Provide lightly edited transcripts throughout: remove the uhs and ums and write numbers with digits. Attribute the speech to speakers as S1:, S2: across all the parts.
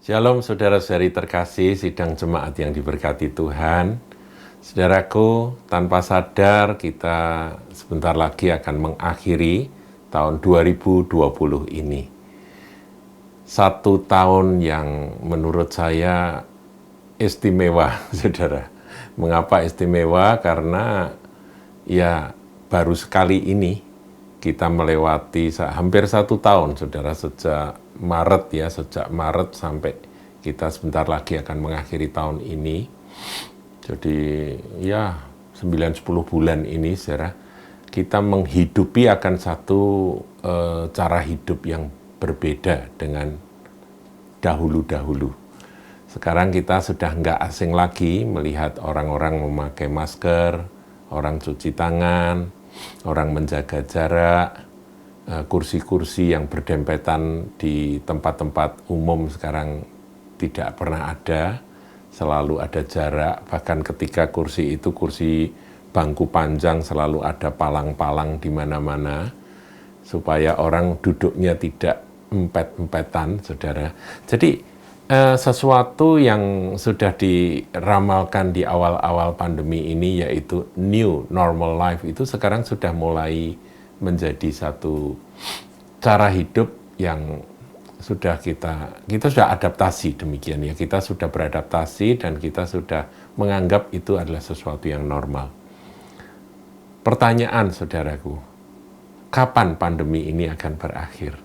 S1: Shalom saudara-saudari terkasih, sidang jemaat yang diberkati Tuhan. Saudaraku, tanpa sadar kita sebentar lagi akan mengakhiri tahun 2020 ini. Satu tahun yang menurut saya istimewa, saudara. Mengapa istimewa? Karena ya baru sekali ini kita melewati hampir 1 tahun, saudara, sejak Maret sampai kita sebentar lagi akan mengakhiri tahun ini. Jadi ya 9-10 bulan ini, saudara, kita menghidupi akan satu cara hidup yang berbeda dengan dahulu-dahulu. Sekarang kita sudah nggak asing lagi melihat orang-orang memakai masker, orang cuci tangan, orang menjaga jarak, kursi-kursi yang berdempetan di tempat-tempat umum sekarang tidak pernah ada, selalu ada jarak, bahkan ketika kursi itu kursi bangku panjang selalu ada palang-palang di mana-mana, supaya orang duduknya tidak empet-empetan, saudara. Jadi sesuatu yang sudah diramalkan di awal-awal pandemi ini, yaitu new normal life, itu sekarang sudah mulai menjadi satu cara hidup yang sudah kita sudah adaptasi, demikian ya. Kita sudah beradaptasi dan kita sudah menganggap itu adalah sesuatu yang normal. Pertanyaan, saudaraku, kapan pandemi ini akan berakhir?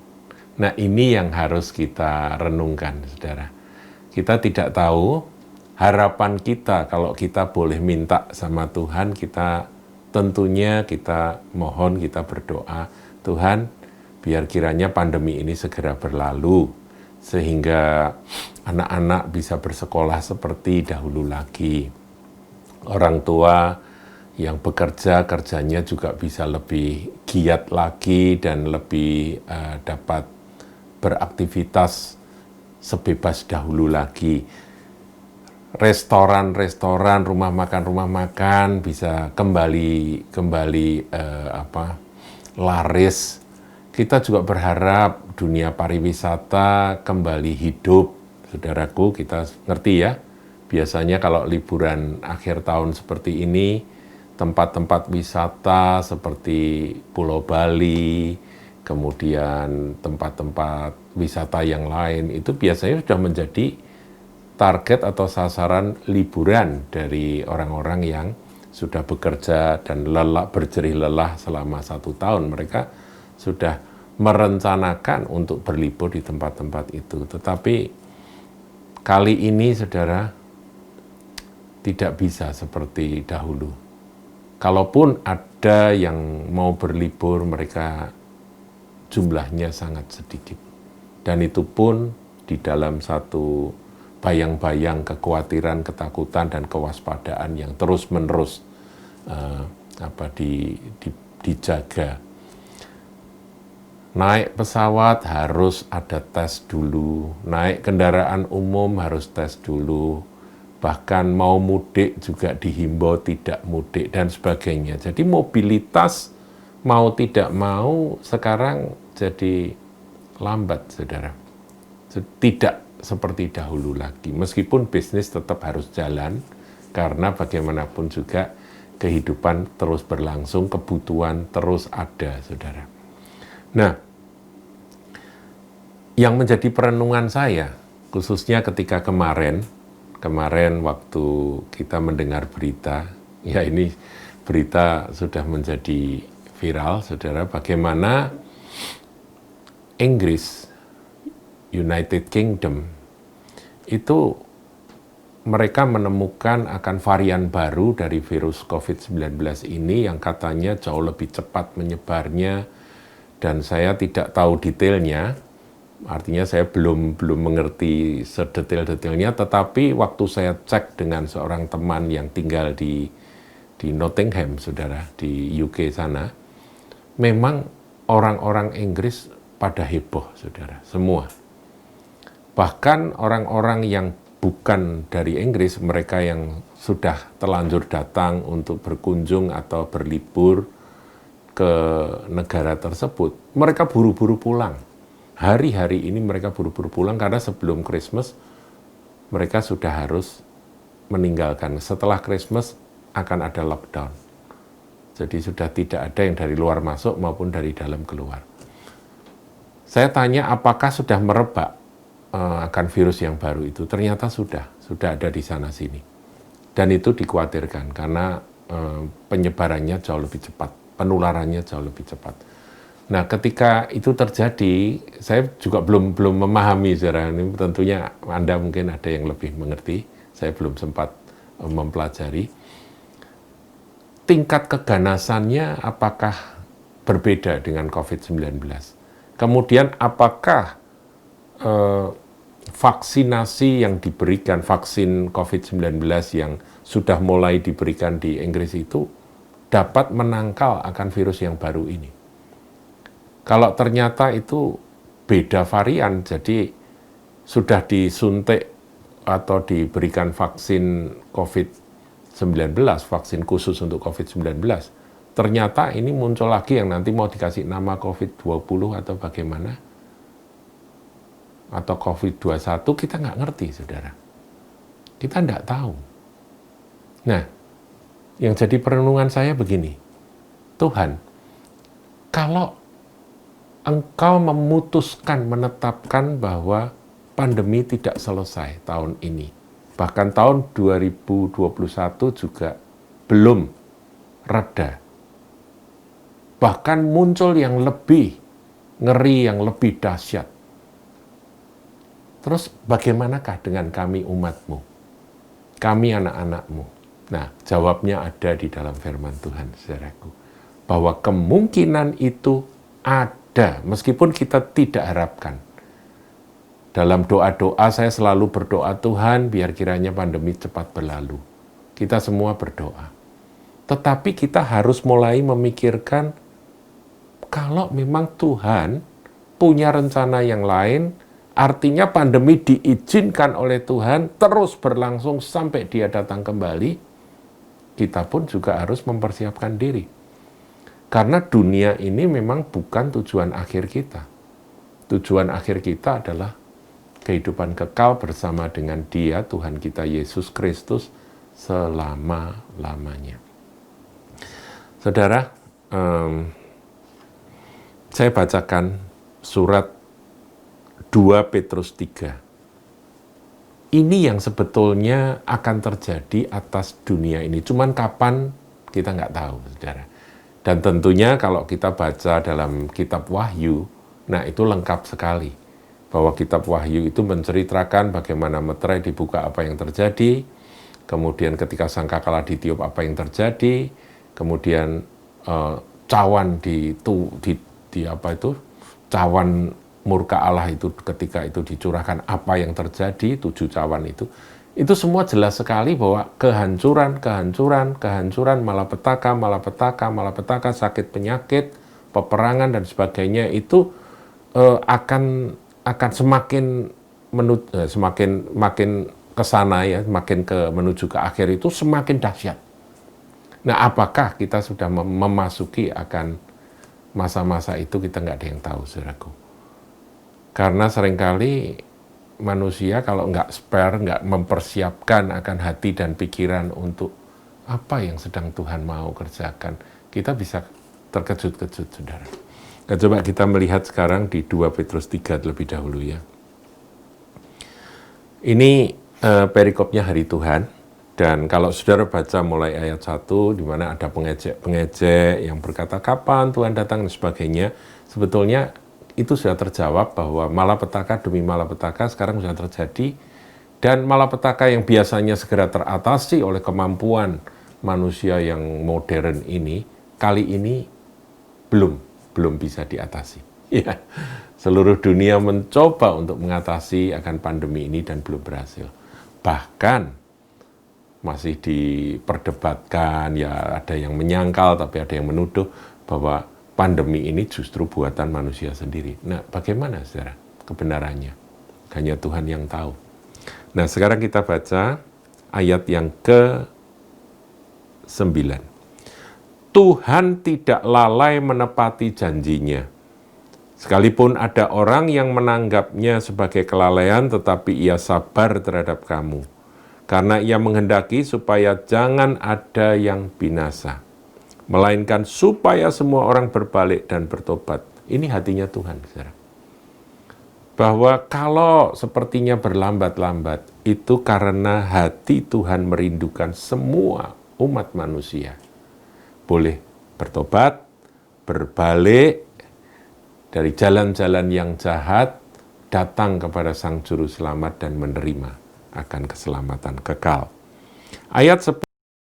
S1: Nah, ini yang harus kita renungkan, saudara. Kita tidak tahu. Harapan kita, kalau kita boleh minta sama Tuhan, tentunya kita mohon, kita berdoa, Tuhan, biar kiranya pandemi ini segera berlalu, sehingga anak-anak bisa bersekolah seperti dahulu lagi. Orang tua yang bekerja, kerjanya juga bisa lebih giat lagi dan lebih dapat beraktivitas sebebas dahulu lagi. Restoran, rumah makan bisa kembali laris. Kita juga berharap dunia pariwisata kembali hidup, saudaraku. Kita ngerti ya, biasanya kalau liburan akhir tahun seperti ini, tempat-tempat wisata seperti Pulau Bali, kemudian tempat-tempat wisata yang lain, itu biasanya sudah menjadi target atau sasaran liburan dari orang-orang yang sudah bekerja dan berjerih lelah selama 1 tahun. Mereka sudah merencanakan untuk berlibur di tempat-tempat itu. Tetapi kali ini, saudara, tidak bisa seperti dahulu. Kalaupun ada yang mau berlibur, mereka jumlahnya sangat sedikit. Dan itu pun di dalam satu bayang-bayang kekhawatiran, ketakutan, dan kewaspadaan yang terus-menerus dijaga. Naik pesawat harus ada tes dulu, naik kendaraan umum harus tes dulu, bahkan mau mudik juga dihimbau tidak mudik, dan sebagainya. Jadi mobilitas mau tidak mau sekarang jadi lambat, saudara. Tidak seperti dahulu lagi, meskipun bisnis tetap harus jalan, karena bagaimanapun juga kehidupan terus berlangsung, kebutuhan terus ada, saudara. Nah, yang menjadi perenungan saya, khususnya ketika kemarin waktu kita mendengar berita, ya ini berita sudah menjadi viral, saudara, bagaimana Inggris, United Kingdom, itu mereka menemukan akan varian baru dari virus COVID-19 ini yang katanya jauh lebih cepat menyebarnya, dan saya tidak tahu detailnya, artinya saya belum mengerti sedetail-detailnya, tetapi waktu saya cek dengan seorang teman yang tinggal di Nottingham, saudara, di UK sana, memang orang-orang Inggris pada heboh, saudara, semua. Bahkan orang-orang yang bukan dari Inggris, mereka yang sudah terlanjur datang untuk berkunjung atau berlibur ke negara tersebut, mereka buru-buru pulang. Hari-hari ini mereka buru-buru pulang karena sebelum Christmas mereka sudah harus meninggalkan. Setelah Christmas akan ada lockdown. Jadi sudah tidak ada yang dari luar masuk maupun dari dalam keluar. Saya tanya apakah sudah merebak akan virus yang baru itu. Ternyata sudah ada di sana-sini. Dan itu dikhawatirkan karena penyebarannya jauh lebih cepat, penularannya jauh lebih cepat. Nah, ketika itu terjadi, saya juga belum memahami saudara, ini tentunya Anda mungkin ada yang lebih mengerti, saya belum sempat mempelajari. Tingkat keganasannya apakah berbeda dengan COVID-19? Kemudian apakah vaksinasi yang diberikan, vaksin COVID-19 yang sudah mulai diberikan di Inggris itu dapat menangkal akan virus yang baru ini? Kalau ternyata itu beda varian, jadi sudah disuntik atau diberikan vaksin COVID-19, vaksin khusus untuk COVID-19, ternyata ini muncul lagi yang nanti mau dikasih nama COVID-20 atau bagaimana, atau COVID-21, kita nggak ngerti, saudara. Kita nggak tahu. Nah, yang jadi perenungan saya begini, Tuhan, kalau Engkau memutuskan, menetapkan bahwa pandemi tidak selesai tahun ini, bahkan tahun 2021 juga belum reda, bahkan muncul yang lebih ngeri, yang lebih dahsyat. Terus bagaimanakah dengan kami umat-Mu? Kami anak-anak-Mu? Nah, jawabnya ada di dalam firman Tuhan, saudaraku. Bahwa kemungkinan itu ada, meskipun kita tidak harapkan. Dalam doa-doa saya selalu berdoa, Tuhan biar kiranya pandemi cepat berlalu. Kita semua berdoa. Tetapi kita harus mulai memikirkan, kalau memang Tuhan punya rencana yang lain, artinya pandemi diizinkan oleh Tuhan terus berlangsung sampai Dia datang kembali, kita pun juga harus mempersiapkan diri. Karena dunia ini memang bukan tujuan akhir kita. Tujuan akhir kita adalah kehidupan kekal bersama dengan Dia, Tuhan kita Yesus Kristus, selama-lamanya. Saudara, saya bacakan surat 2 Petrus 3. Ini yang sebetulnya akan terjadi atas dunia ini. Cuman kapan kita nggak tahu, saudara. Dan tentunya kalau kita baca dalam kitab Wahyu, nah itu lengkap sekali. Bahwa kitab Wahyu itu menceritakan bagaimana meterai dibuka apa yang terjadi, kemudian ketika sangkakala ditiup apa yang terjadi, kemudian cawan cawan murka Allah itu ketika itu dicurahkan apa yang terjadi, 7 cawan itu semua jelas sekali bahwa kehancuran, malapetaka, sakit penyakit, peperangan dan sebagainya itu akan semakin ke sana ya, makin menuju ke akhir itu semakin dahsyat. Nah, apakah kita sudah memasuki akan masa-masa itu, kita nggak ada yang tahu, saudaraku. Karena seringkali manusia kalau nggak spare, nggak mempersiapkan akan hati dan pikiran untuk apa yang sedang Tuhan mau kerjakan, kita bisa terkejut-kejut, saudara. Nah, coba kita melihat sekarang di 2 Petrus 3 terlebih dahulu ya. Ini perikopnya hari Tuhan, dan kalau saudara baca mulai ayat 1, di mana ada pengejek yang berkata kapan Tuhan datang dan sebagainya, sebetulnya itu sudah terjawab bahwa malapetaka demi malapetaka sekarang sudah terjadi, dan malapetaka yang biasanya segera teratasi oleh kemampuan manusia yang modern ini, kali ini belum bisa diatasi. Ya, seluruh dunia mencoba untuk mengatasi akan pandemi ini dan belum berhasil. Bahkan masih diperdebatkan, ya ada yang menyangkal tapi ada yang menuduh bahwa pandemi ini justru buatan manusia sendiri. Nah, bagaimana saudara kebenarannya? Hanya Tuhan yang tahu. Nah, sekarang kita baca ayat yang ke-9. Tuhan tidak lalai menepati janjinya, Sekalipun ada orang yang menanggapnya sebagai kelalaian, tetapi ia sabar terhadap kamu. Karena ia menghendaki supaya jangan ada yang binasa, melainkan supaya semua orang berbalik dan bertobat. Ini hatinya Tuhan, saudara. Bahwa kalau sepertinya berlambat-lambat, itu karena hati Tuhan merindukan semua umat manusia boleh bertobat, berbalik dari jalan-jalan yang jahat, datang kepada Sang Juru Selamat dan menerima akan keselamatan kekal. Ayat 10,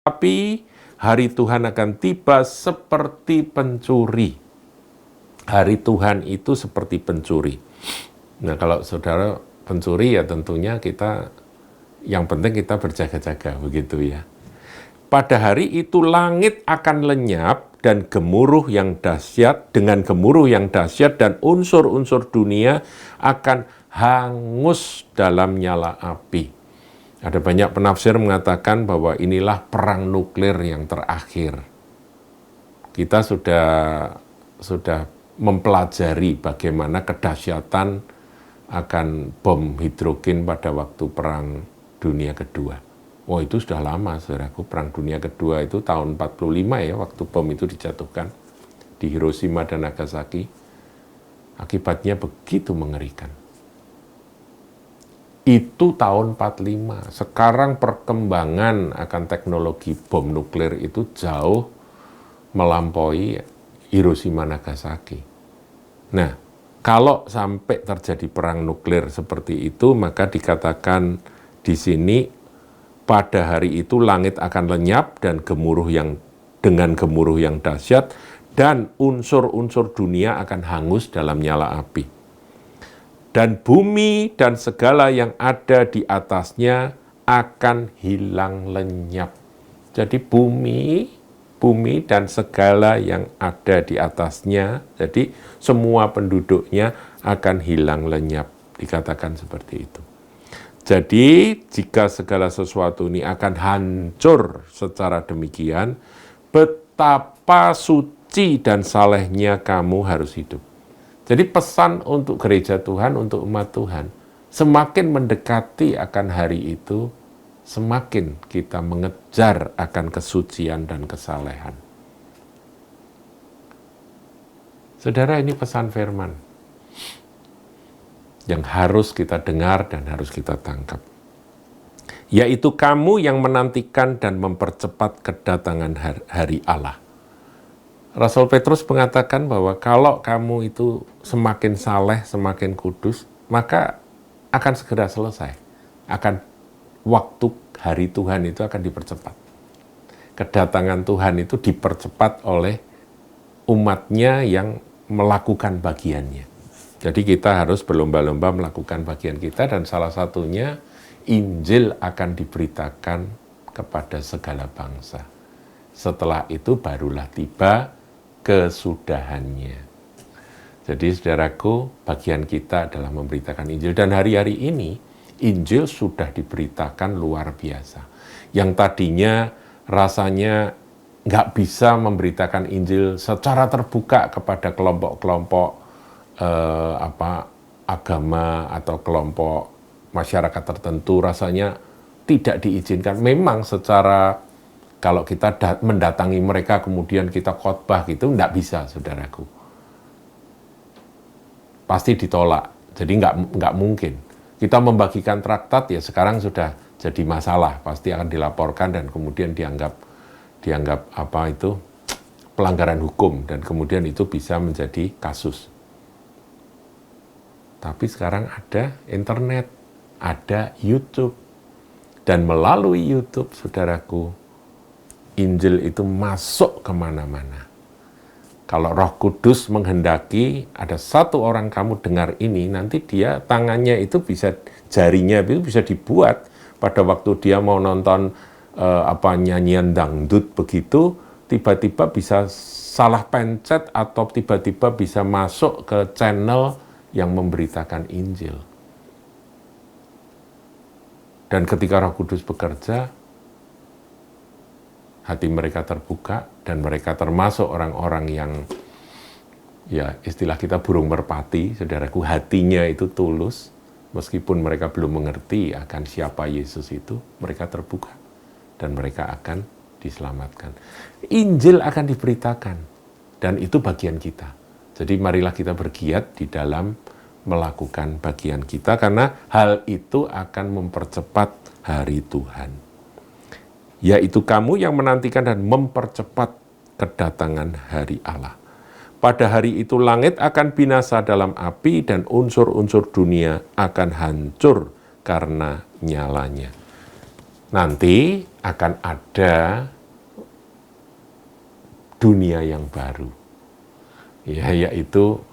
S1: tapi hari Tuhan akan tiba seperti pencuri. Hari Tuhan itu seperti pencuri. Nah, kalau saudara pencuri ya tentunya yang penting kita berjaga-jaga, begitu ya. Pada hari itu langit akan lenyap dan gemuruh yang dahsyat, dengan gemuruh yang dahsyat dan unsur-unsur dunia akan hangus dalam nyala api. Ada banyak penafsir mengatakan bahwa inilah perang nuklir yang terakhir. Kita sudah mempelajari bagaimana kedahsyatan akan bom hidrogen pada waktu Perang Dunia Kedua. Oh, itu sudah lama, saudaraku. Perang Dunia Kedua itu tahun 45 ya, waktu bom itu dijatuhkan di Hiroshima dan Nagasaki. Akibatnya begitu mengerikan. Itu tahun 45. Sekarang perkembangan akan teknologi bom nuklir itu jauh melampaui Hiroshima Nagasaki. Nah, kalau sampai terjadi perang nuklir seperti itu, maka dikatakan di sini pada hari itu langit akan lenyap dan dengan gemuruh yang dahsyat dan unsur-unsur dunia akan hangus dalam nyala api. Dan bumi dan segala yang ada di atasnya akan hilang lenyap. Jadi bumi dan segala yang ada di atasnya, jadi semua penduduknya akan hilang lenyap, dikatakan seperti itu. Jadi jika segala sesuatu ini akan hancur secara demikian, betapa suci dan salehnya kamu harus hidup. Jadi pesan untuk gereja Tuhan, untuk umat Tuhan, semakin mendekati akan hari itu, semakin kita mengejar akan kesucian dan kesalehan. Saudara, ini pesan firman yang harus kita dengar dan harus kita tangkap. Yaitu kamu yang menantikan dan mempercepat kedatangan hari Allah. Rasul Petrus mengatakan bahwa kalau kamu itu semakin saleh, semakin kudus, maka akan segera selesai. Waktu hari Tuhan itu akan dipercepat. Kedatangan Tuhan itu dipercepat oleh umatnya yang melakukan bagiannya. Jadi kita harus berlomba-lomba melakukan bagian kita, dan salah satunya Injil akan diberitakan kepada segala bangsa. Setelah itu barulah tiba kesudahannya. Jadi saudaraku, bagian kita adalah memberitakan Injil. Dan hari-hari ini Injil sudah diberitakan luar biasa. Yang tadinya rasanya nggak bisa memberitakan Injil secara terbuka kepada kelompok-kelompok agama atau kelompok masyarakat tertentu, rasanya tidak diizinkan. Memang secara kalau kita mendatangi mereka kemudian kita khotbah gitu, nggak bisa, saudaraku. Pasti ditolak. Jadi nggak mungkin. Kita membagikan traktat ya sekarang sudah jadi masalah, pasti akan dilaporkan dan kemudian dianggap pelanggaran hukum, dan kemudian itu bisa menjadi kasus. Tapi sekarang ada internet, ada YouTube. Dan melalui YouTube, saudaraku, Injil itu masuk kemana-mana. Kalau Roh Kudus menghendaki ada satu orang kamu dengar ini, nanti dia tangannya itu jarinya itu bisa dibuat pada waktu dia mau nonton nyanyian dangdut begitu, tiba-tiba bisa salah pencet atau tiba-tiba bisa masuk ke channel yang memberitakan Injil. Dan ketika Roh Kudus bekerja, hati mereka terbuka dan mereka termasuk orang-orang ya istilah kita burung merpati, saudaraku, hatinya itu tulus, meskipun mereka belum mengerti akan siapa Yesus itu, mereka terbuka dan mereka akan diselamatkan. Injil akan diberitakan dan itu bagian kita. Jadi marilah kita bergiat di dalam melakukan bagian kita karena hal itu akan mempercepat hari Tuhan. Yaitu kamu yang menantikan dan mempercepat kedatangan hari Allah. Pada hari itu langit akan binasa dalam api dan unsur-unsur dunia akan hancur karena nyalanya. Nanti akan ada dunia yang baru. Ya, yaitu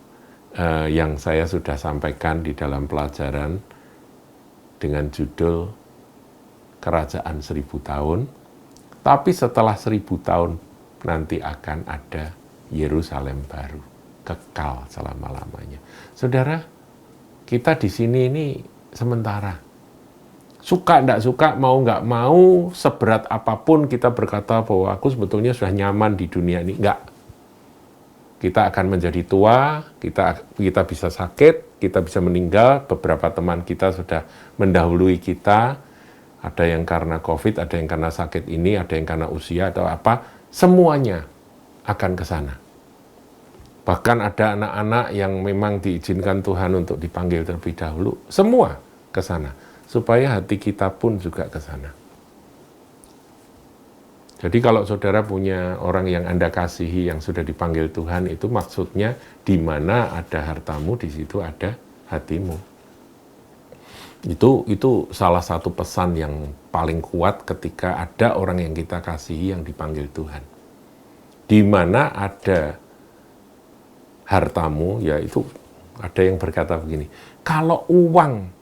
S1: yang saya sudah sampaikan di dalam pelajaran dengan judul Kerajaan 1000 tahun. Tapi setelah 1000 tahun nanti akan ada Yerusalem baru, kekal selama-lamanya. Saudara, kita di sini ini sementara. Suka enggak suka, mau enggak mau, seberat apapun kita berkata bahwa aku sebetulnya sudah nyaman di dunia ini. Enggak. Kita akan menjadi tua, kita bisa sakit, kita bisa meninggal. Beberapa teman kita sudah mendahului kita. Ada yang karena COVID, ada yang karena sakit ini, ada yang karena usia atau apa. Semuanya akan ke sana. Bahkan ada anak-anak yang memang diizinkan Tuhan untuk dipanggil terlebih dahulu. Semua ke sana. Supaya hati kita pun juga ke sana. Jadi kalau saudara punya orang yang Anda kasihi yang sudah dipanggil Tuhan, itu maksudnya di mana ada hartamu, di situ ada hatimu. Itu salah satu pesan yang paling kuat ketika ada orang yang kita kasihi yang dipanggil Tuhan. Di mana ada hartamu, yaitu ada yang berkata begini, kalau uang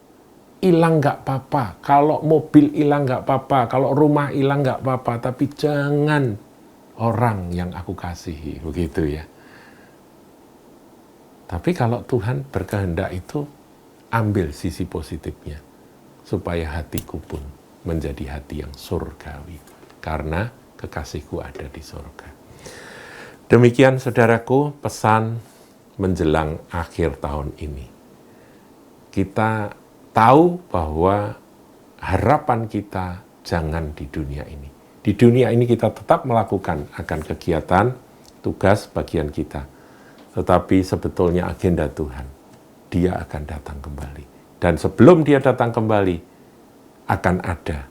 S1: hilang nggak apa-apa, kalau mobil hilang nggak apa-apa, kalau rumah hilang nggak apa-apa, tapi jangan orang yang aku kasihi, begitu ya. Tapi kalau Tuhan berkehendak itu, ambil sisi positifnya, supaya hatiku pun menjadi hati yang surgawi, karena kekasihku ada di surga. Demikian saudaraku, pesan menjelang akhir tahun ini. Kita tahu bahwa harapan kita jangan di dunia ini. Di dunia ini kita tetap melakukan akan kegiatan, tugas, bagian kita. Tetapi sebetulnya agenda Tuhan, Dia akan datang kembali. Dan sebelum Dia datang kembali, akan ada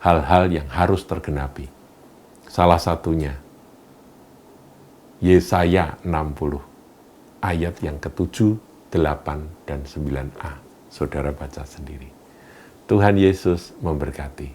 S1: hal-hal yang harus tergenapi. Salah satunya, Yesaya 60, ayat yang ke-7, 8, dan 9a. Saudara baca sendiri. Tuhan Yesus memberkati.